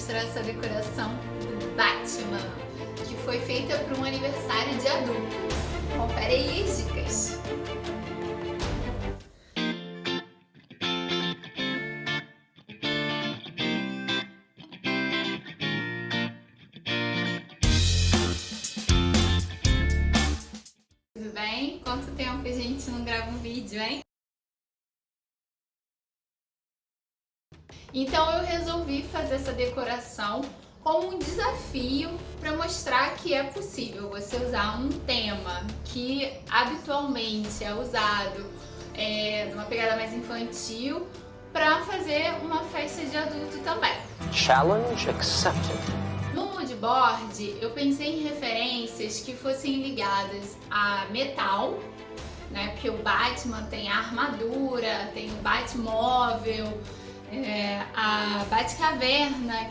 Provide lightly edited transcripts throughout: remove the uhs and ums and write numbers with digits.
mostrar essa decoração do Batman, que foi feita para um aniversário de adulto. Confere aí as dicas. Tudo bem? Quanto tempo que a gente não grava um vídeo, hein? Então eu resolvi fazer essa decoração como um desafio para mostrar que é possível você usar um tema que habitualmente é usado numa pegada mais infantil para fazer uma festa de adulto também. Challenge accepted. No mood board eu pensei em referências que fossem ligadas a metal, né? Porque o Batman tem a armadura, tem o Batmóvel, a Batcaverna.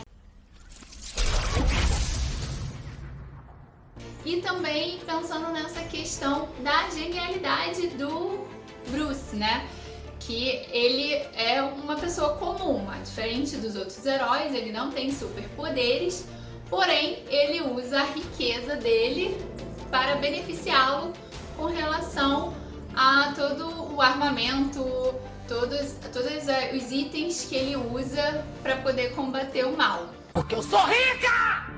E também pensando nessa questão da genialidade do Bruce, né? Que ele é uma pessoa comum, diferente dos outros heróis, ele não tem superpoderes, porém ele usa a riqueza dele para beneficiá-lo com relação a todo o armamento, todos os itens que ele usa para poder combater o mal. Porque eu sou rica!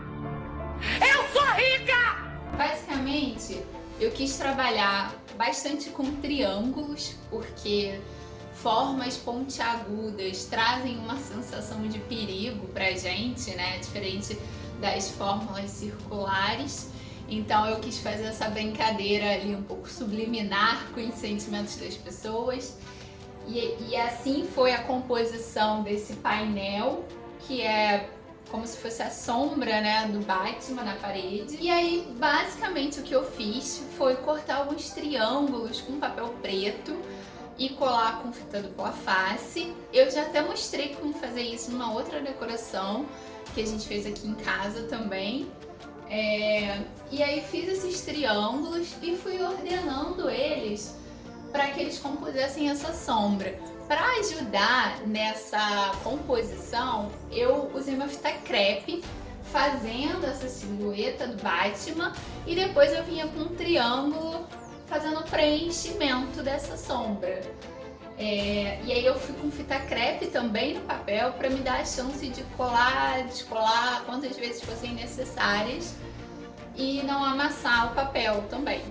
Eu sou rica! Basicamente, eu quis trabalhar bastante com triângulos, porque formas pontiagudas trazem uma sensação de perigo pra gente, né? Diferente das fórmulas circulares. Então eu quis fazer essa brincadeira ali um pouco subliminar com os sentimentos das pessoas. E assim foi a composição desse painel, que é como se fosse a sombra, né, do Batman na parede. E aí, basicamente, o que eu fiz foi cortar alguns triângulos com papel preto e colar com fita dupla face. Eu já até mostrei como fazer isso numa outra decoração que a gente fez aqui em casa também. E aí fiz esses triângulos e fui ordenando eles para que eles compusessem essa sombra. Para ajudar nessa composição, eu usei uma fita crepe fazendo essa silhueta do Batman e depois eu vinha com um triângulo fazendo o preenchimento dessa sombra. E aí eu fui com fita crepe também no papel para me dar a chance de colar, descolar quantas vezes fossem necessárias e não amassar o papel também.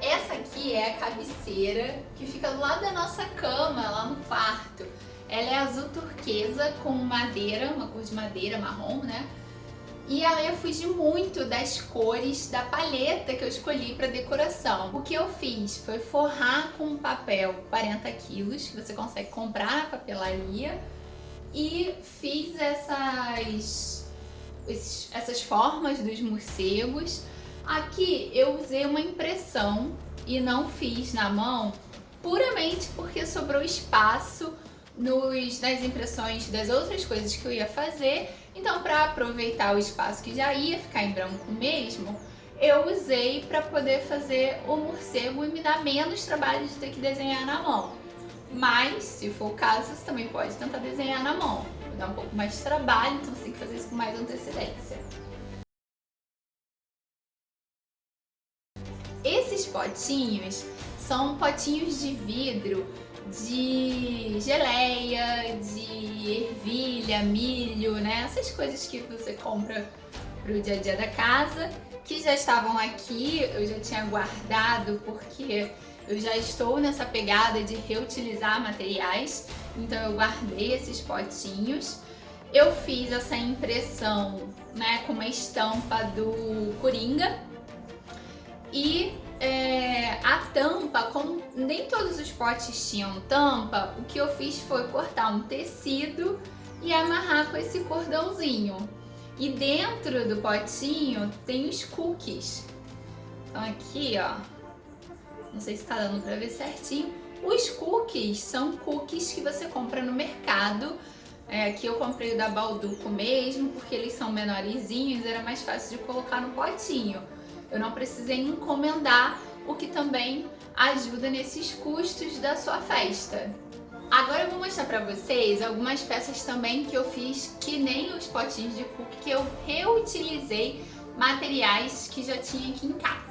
Essa aqui é a cabeceira que fica do lado da nossa cama, lá no quarto. Ela é azul turquesa com madeira, uma cor de madeira marrom, né? E ela ia fugir muito das cores da paleta que eu escolhi para decoração. O que eu fiz foi forrar com papel 40 quilos, que você consegue comprar na papelaria, e fiz essas formas dos morcegos. Aqui eu usei uma impressão e não fiz na mão, puramente porque sobrou espaço nas impressões das outras coisas que eu ia fazer. Então, para aproveitar o espaço que já ia ficar em branco mesmo, eu usei para poder fazer o morcego e me dar menos trabalho de ter que desenhar na mão. Mas, se for o caso, você também pode tentar desenhar na mão. Vai dar um pouco mais de trabalho, então você tem que fazer isso com mais antecedência. Esses potinhos são potinhos de vidro de geleia, de ervilha, milho, né? Essas coisas que você compra pro dia a dia da casa, que já estavam aqui, eu já tinha guardado porque eu já estou nessa pegada de reutilizar materiais, então eu guardei esses potinhos. Eu fiz essa impressão, né, com uma estampa do Coringa. E a tampa, como nem todos os potes tinham tampa, o que eu fiz foi cortar um tecido e amarrar com esse cordãozinho. E dentro do potinho tem os cookies. Então aqui, ó, não sei se tá dando pra ver certinho. Os cookies são cookies que você compra no mercado. Aqui eu comprei o da Balduco mesmo, porque eles são menorzinhos, era mais fácil de colocar no potinho. Eu não precisei encomendar, o que também ajuda nesses custos da sua festa. Agora eu vou mostrar pra vocês algumas peças também que eu fiz que nem os potinhos de cookie, que eu reutilizei materiais que já tinha aqui em casa.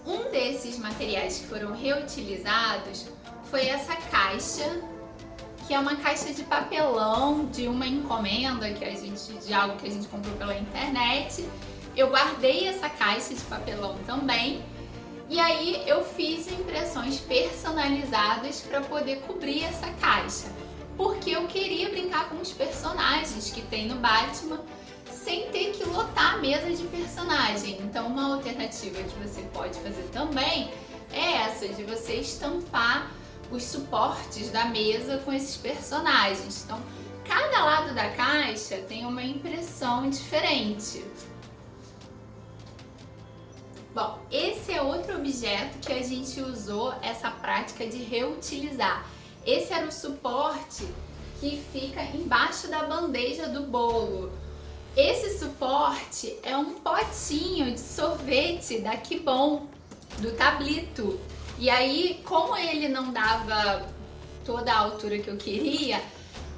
Um desses materiais que foram reutilizados foi essa caixa, que é uma caixa de papelão de uma encomenda de algo que a gente comprou pela internet. Eu guardei essa caixa de papelão também. E aí eu fiz impressões personalizadas para poder cobrir essa caixa, porque eu queria brincar com os personagens que tem no Batman sem ter que lotar a mesa de personagem. Então uma alternativa que você pode fazer também é essa, de você estampar os suportes da mesa com esses personagens. Então cada lado da caixa tem uma impressão diferente. Bom, esse é outro objeto que a gente usou essa prática de reutilizar. Esse era o suporte que fica embaixo da bandeja do bolo. Esse suporte é um potinho de sorvete da Que Bom, do tablito. E aí, como ele não dava toda a altura que eu queria,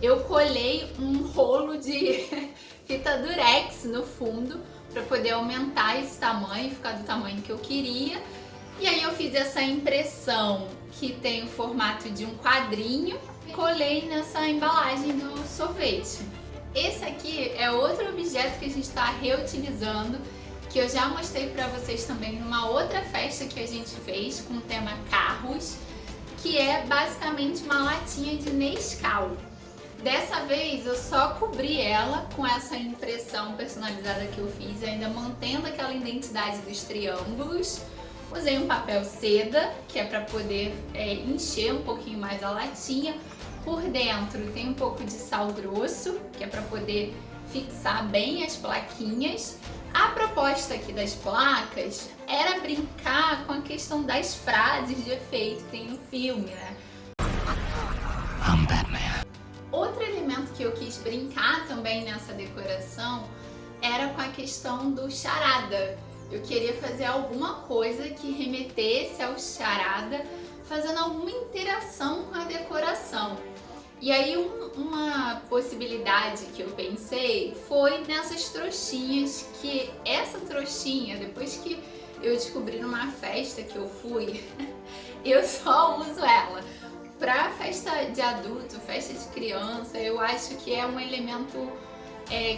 eu colei um rolo de fita durex no fundo para poder aumentar esse tamanho, ficar do tamanho que eu queria. E aí eu fiz essa impressão que tem o formato de um quadrinho e colei nessa embalagem do sorvete. Esse aqui é outro objeto que a gente está reutilizando, que eu já mostrei para vocês também numa outra festa que a gente fez com o tema carros, que é basicamente uma latinha de Nescau. Dessa vez eu só cobri ela com essa impressão personalizada que eu fiz, ainda mantendo aquela identidade dos triângulos. Usei um papel seda, que é para poder encher um pouquinho mais a latinha. Por dentro tem um pouco de sal grosso, que é para poder fixar bem as plaquinhas. A proposta aqui das placas era brincar com a questão das frases de efeito que tem no filme, né? I'm Batman. Outro elemento que eu quis brincar também nessa decoração era com a questão do charada. Eu queria fazer alguma coisa que remetesse ao charada, fazendo alguma interação com a decoração. E aí uma possibilidade que eu pensei foi nessas trouxinhas, que essa trouxinha, depois que eu descobri numa festa que eu fui, eu só uso ela. Para festa de adulto, festa de criança, eu acho que é um elemento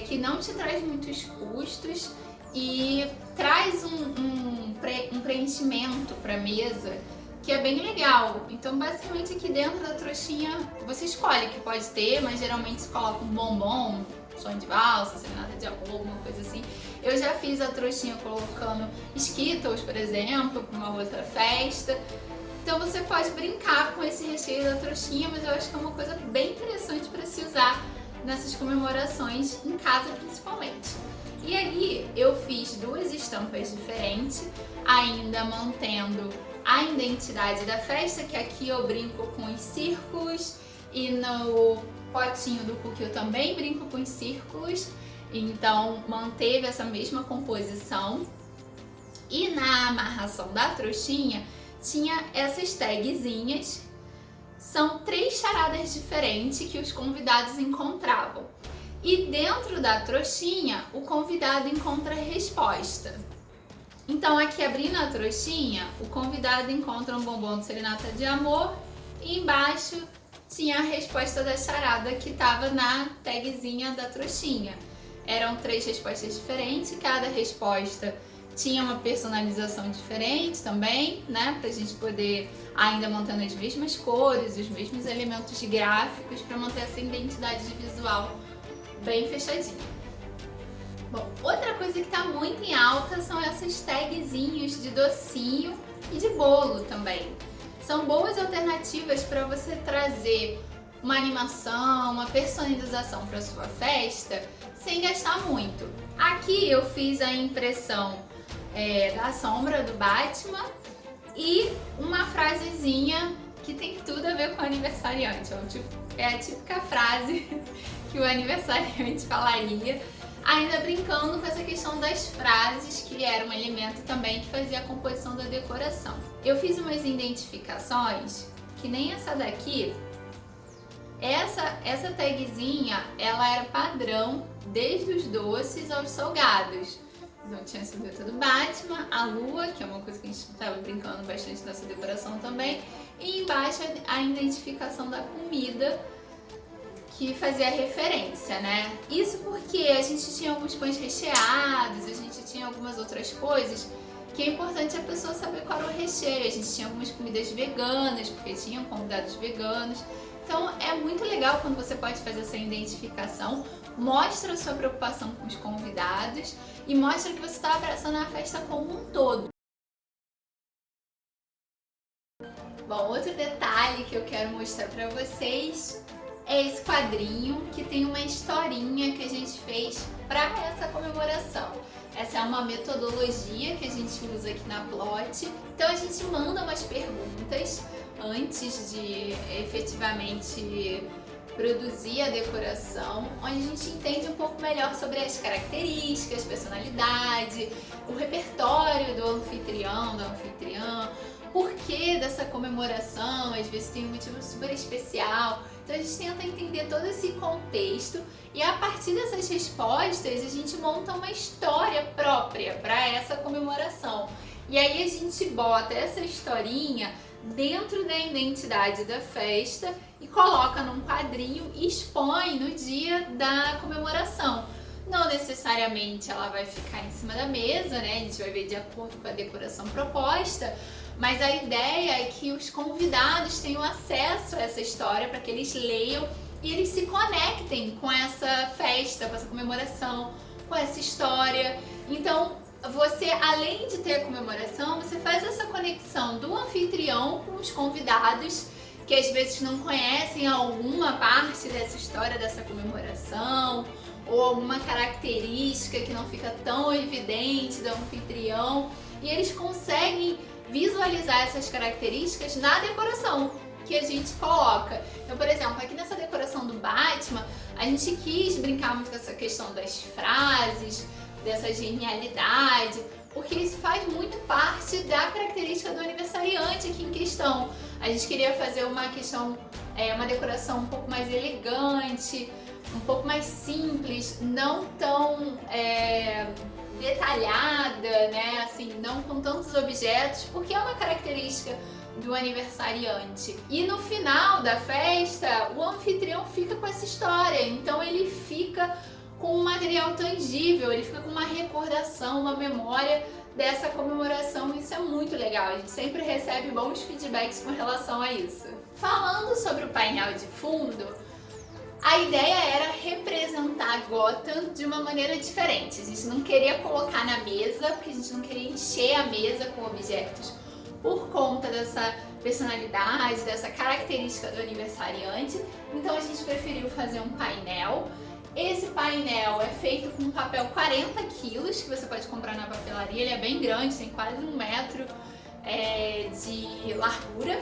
que não te traz muitos custos e traz um preenchimento para a mesa que é bem legal. Então basicamente aqui dentro da trouxinha você escolhe que pode ter, mas geralmente se coloca um bombom, sonho de valsa, serenata de amor, alguma coisa assim. Eu já fiz a trouxinha colocando Skittles, por exemplo, para uma outra festa. Então você pode brincar com esse recheio da trouxinha, mas eu acho que é uma coisa bem interessante para se usar nessas comemorações, em casa principalmente. E aí eu fiz duas estampas diferentes, ainda mantendo a identidade da festa, que aqui eu brinco com os círculos e no potinho do cookie eu também brinco com os círculos, então manteve essa mesma composição. E na amarração da trouxinha tinha essas tagzinhas, são 3 charadas diferentes que os convidados encontravam. E dentro da trouxinha, o convidado encontra a resposta. Então aqui abrindo a trouxinha, o convidado encontra um bombom de serenata de amor e embaixo tinha a resposta da charada que estava na tagzinha da trouxinha. Eram 3 respostas diferentes, cada resposta tinha uma personalização diferente também, né? Pra gente poder ainda mantendo as mesmas cores, os mesmos elementos gráficos para manter essa identidade visual bem fechadinha. Bom, outra coisa que tá muito em alta são essas tagzinhos de docinho e de bolo também. São boas alternativas para você trazer uma animação, uma personalização para sua festa sem gastar muito. Aqui eu fiz a impressão da sombra do Batman e uma frasezinha que tem tudo a ver com o aniversariante. É a típica frase que o aniversariante falaria, ainda brincando com essa questão das frases, que era um elemento também que fazia a composição da decoração. Eu fiz umas identificações, que nem essa daqui, Essa tagzinha, ela era padrão desde os doces aos salgados. Então tinha a silhueta do Batman, a lua, que é uma coisa que a gente estava brincando bastante nessa decoração também, e embaixo a identificação da comida, que fazia referência, né? Isso porque a gente tinha alguns pães recheados, a gente tinha algumas outras coisas que é importante a pessoa saber qual era o recheio. A gente tinha algumas comidas veganas, porque tinham convidados veganos. Então é muito legal quando você pode fazer essa identificação, mostra a sua preocupação com os convidados e mostra que você está abraçando a festa como um todo. Bom, outro detalhe que eu quero mostrar para vocês é esse quadrinho que tem uma historinha que a gente fez para essa comemoração. Essa é uma metodologia que a gente usa aqui na Plot. Então a gente manda umas perguntas antes de efetivamente produzir a decoração, onde a gente entende um pouco melhor sobre as características, personalidade, o repertório do anfitrião, da anfitriã, por que dessa comemoração, às vezes tem um motivo super especial. Então a gente tenta entender todo esse contexto e a partir dessas respostas a gente monta uma história própria para essa comemoração. E aí a gente bota essa historinha dentro da identidade da festa e coloca num quadrinho e expõe no dia da comemoração. Não necessariamente ela vai ficar em cima da mesa, né? A gente vai ver de acordo com a decoração proposta, mas a ideia é que os convidados tenham acesso a essa história para que eles leiam e eles se conectem com essa festa, com essa comemoração, com essa história. Então, você, além de ter a comemoração, você faz essa conexão do anfitrião com os convidados que às vezes não conhecem alguma parte dessa história, dessa comemoração, ou alguma característica que não fica tão evidente do anfitrião, e eles conseguem visualizar essas características na decoração que a gente coloca. Então, por exemplo, aqui nessa decoração do Batman, a gente quis brincar muito com essa questão das frases, dessa genialidade, porque isso faz muito parte da característica do aniversariante aqui em questão. A gente queria fazer uma decoração um pouco mais elegante, um pouco mais simples, não tão detalhada, né? Assim, não com tantos objetos, porque é uma característica do aniversariante. E no final da festa, o anfitrião fica com essa história, então ele fica com um material tangível, ele fica com uma recordação, uma memória dessa comemoração. Isso é muito legal, a gente sempre recebe bons feedbacks com relação a isso. Falando sobre o painel de fundo, a ideia era representar Gotham de uma maneira diferente. A gente não queria colocar na mesa, porque a gente não queria encher a mesa com objetos por conta dessa personalidade, dessa característica do aniversariante. Então a gente preferiu fazer um painel. Esse painel é feito com papel 40 quilos, que você pode comprar na papelaria. Ele é bem grande, tem quase 1 metro de largura.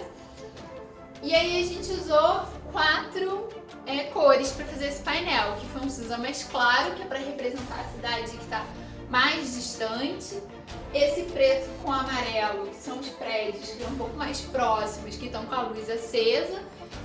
E aí a gente usou 4 cores para fazer esse painel, que foi um cinza mais claro, que é para representar a cidade que está mais distante. Esse preto com amarelo, que são os prédios que estão um pouco mais próximos, que estão com a luz acesa.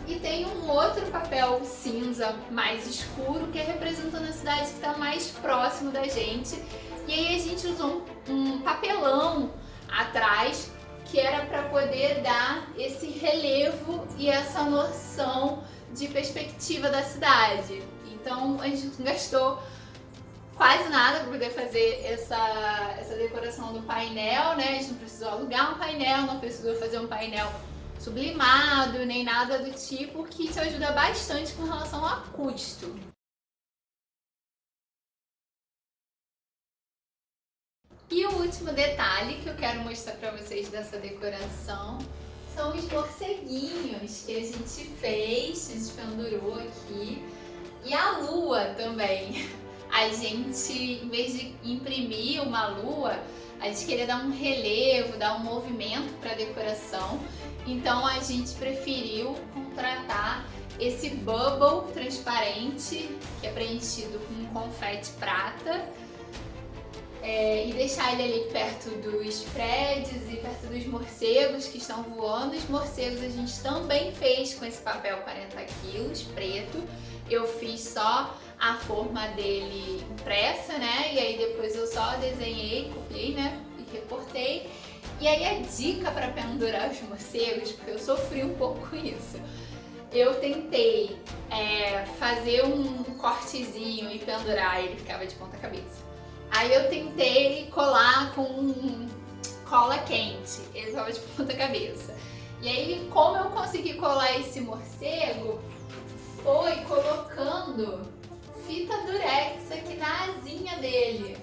E tem um outro papel cinza mais escuro, que é representando a cidade que está mais próximo da gente. E aí a gente usou um papelão atrás, que era para poder dar esse relevo e essa noção de perspectiva da cidade. Então a gente não gastou quase nada para poder fazer essa decoração do painel, né? A gente não precisou alugar um painel, não precisou fazer um painel sublimado, nem nada do tipo, que isso ajuda bastante com relação a custo. E o último detalhe que eu quero mostrar para vocês dessa decoração são os morceguinhos que a gente fez, a gente pendurou aqui, e a lua também. A gente, em vez de imprimir uma lua, a gente queria dar um relevo, dar um movimento para a decoração, então a gente preferiu contratar esse bubble transparente, que é preenchido com confete prata. e deixar ele ali perto dos prédios e perto dos morcegos que estão voando. Os morcegos a gente também fez com esse papel 40 quilos preto. Eu fiz só a forma dele impressa, né? E aí depois eu só desenhei, copiei, né? E recortei. E aí a dica para pendurar os morcegos, porque eu sofri um pouco com isso. Eu tentei fazer um cortezinho e pendurar, ele ficava de ponta cabeça. Aí eu tentei colar com cola quente, ele ficava de ponta cabeça. E aí, como eu consegui colar esse morcego, foi colocando fita durex aqui na asinha dele.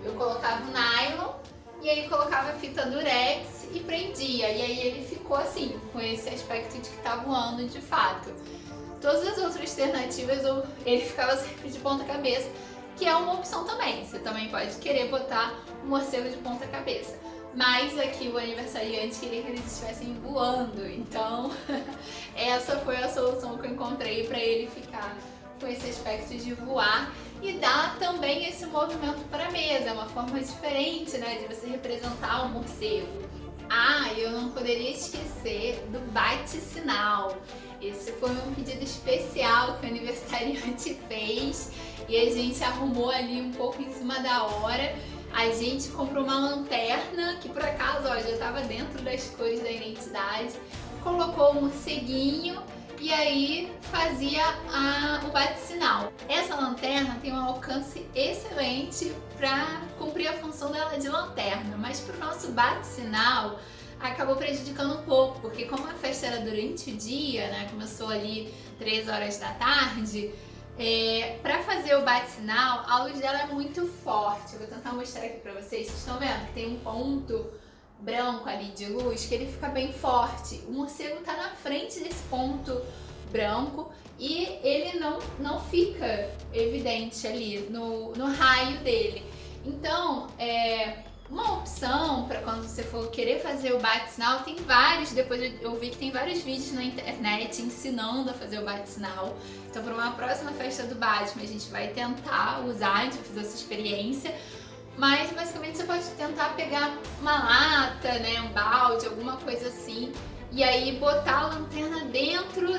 Eu colocava o nylon e aí colocava fita durex e prendia. E aí ele ficou assim, com esse aspecto de que tá voando de fato. Todas as outras alternativas ele ficava sempre de ponta cabeça, que é uma opção também. Você também pode querer botar um morcego de ponta cabeça. Mas aqui o aniversariante queria que eles estivessem voando, então essa foi a solução que eu encontrei para ele ficar com esse aspecto de voar e dar também esse movimento para a mesa, é uma forma diferente, né, de você representar o morcego. Ah, eu não poderia esquecer do bate-sinal. Esse foi um pedido especial que o aniversariante fez e a gente arrumou ali um pouco em cima da hora. A gente comprou uma lanterna, que por acaso ó, já estava dentro das cores da identidade, colocou um morceguinho e aí fazia o bate-sinal. Essa lanterna tem um alcance excelente para cumprir a função dela de lanterna, mas para o nosso bate-sinal acabou prejudicando um pouco, porque como a festa era durante o dia, né, começou ali 3 horas da tarde, para fazer o bate-sinal, a luz dela é muito forte. Eu vou tentar mostrar aqui para vocês. Vocês estão vendo que tem um ponto branco ali de luz que ele fica bem forte. O morcego está na frente desse ponto branco e ele não fica evidente ali no raio dele. Então, uma opção para quando você for querer fazer o bate-sinal, tem vários, depois eu vi que tem vários vídeos na internet ensinando a fazer o bate-sinal. Então, para uma próxima festa do Batman, a gente vai tentar usar, a gente vai fazer essa experiência. Mas, basicamente, você pode tentar pegar uma lata, né, um balde, alguma coisa assim, e aí botar a lanterna dentro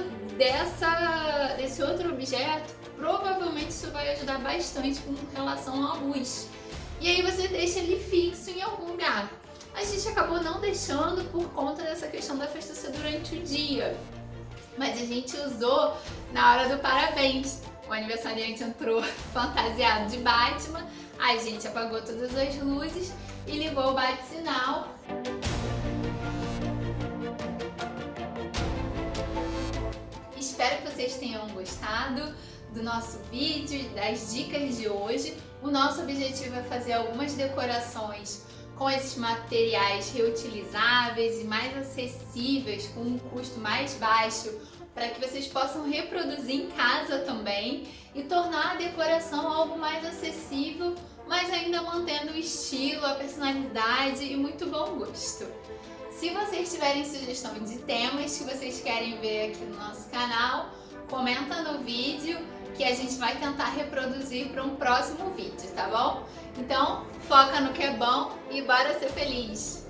desse outro objeto. Provavelmente isso vai ajudar bastante com relação à luz. E aí você deixa ele fixo em algum lugar. A gente acabou não deixando por conta dessa questão da festa ser durante o dia. Mas a gente usou na hora do parabéns. O aniversariante entrou fantasiado de Batman, a gente apagou todas as luzes e ligou o bate-sinal. Espero que vocês tenham gostado do nosso vídeo, das dicas de hoje. O nosso objetivo é fazer algumas decorações com esses materiais reutilizáveis e mais acessíveis, com um custo mais baixo, para que vocês possam reproduzir em casa também e tornar a decoração algo mais acessível, mas ainda mantendo o estilo, a personalidade e muito bom gosto. Se vocês tiverem sugestão de temas que vocês querem ver aqui no nosso canal, comenta no vídeo que a gente vai tentar reproduzir para um próximo vídeo, tá bom? Então, foca no que é bom e bora ser feliz!